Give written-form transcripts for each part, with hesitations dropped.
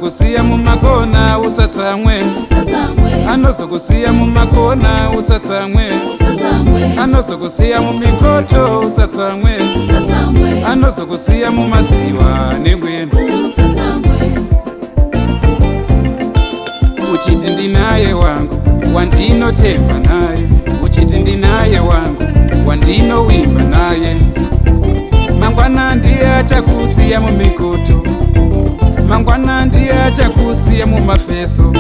anozokusiya mumakona usatsamwe, anozokusiya mumakona usatsamwe, anozokusiya mumikoto usatsamwe, anozokusiya mumadziwa negwenu. Uchiti ndinaye wangu wandinotemba naye, uchiti ndinaye wangu wandinovimba naye. Mangwana ndiye achakusiya mumikoto, mangwana ndiye achakusiya mumafeso.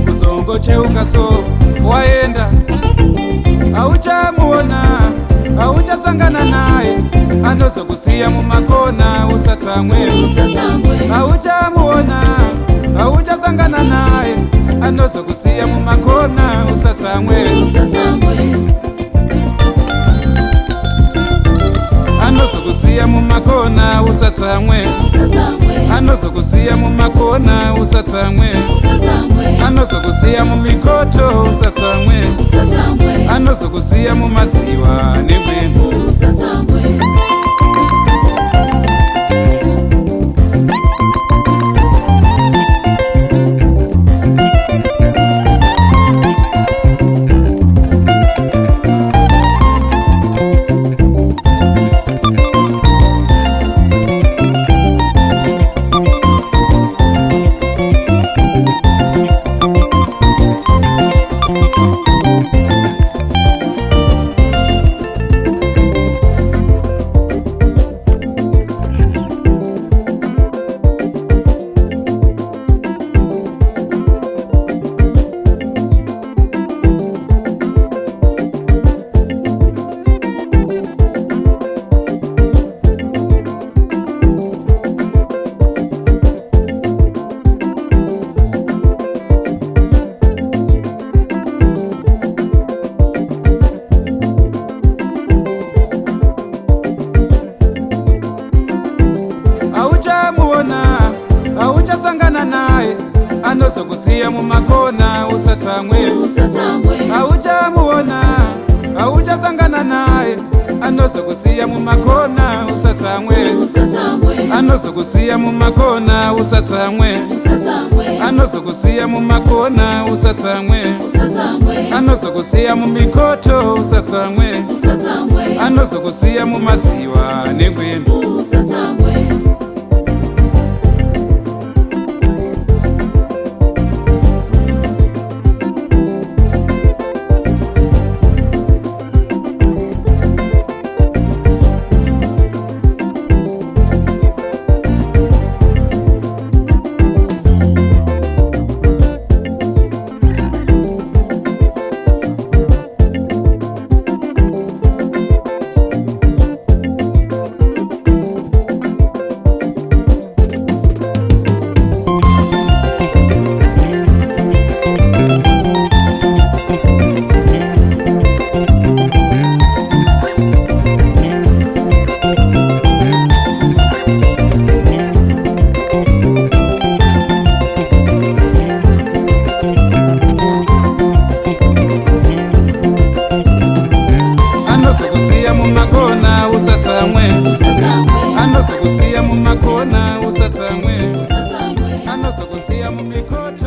Kuzongocheuka so waenda, auchamuona, auchasangana naye. Anozokusiya mumakona usatsamwe, auchamuona, auchasangana naye. Anozokusiya mumakona usatsamwe, anozokusiya mumakona usatsamwe, anozokusiya mumakona usatsamwe, anozokusiya mumikoto usatsamwe, anozokusiya mumadziwa negwenu. Auchasangana naye, anozokusiya mumakona usatsamwe, auchamuona, auchasangana naye. Anozokusiya mumakona usatsamwe, anozokusiya mumakona usatsamwe, anozokusiya mumakona usatsamwe, anozokusiya mumikoto usatsamwe, anozokusiya mumadziwa negwenu. Anozokusiya mumakona usatsamwe, anozokusiya mumakona usatsamwe, anozokusiya mumikoto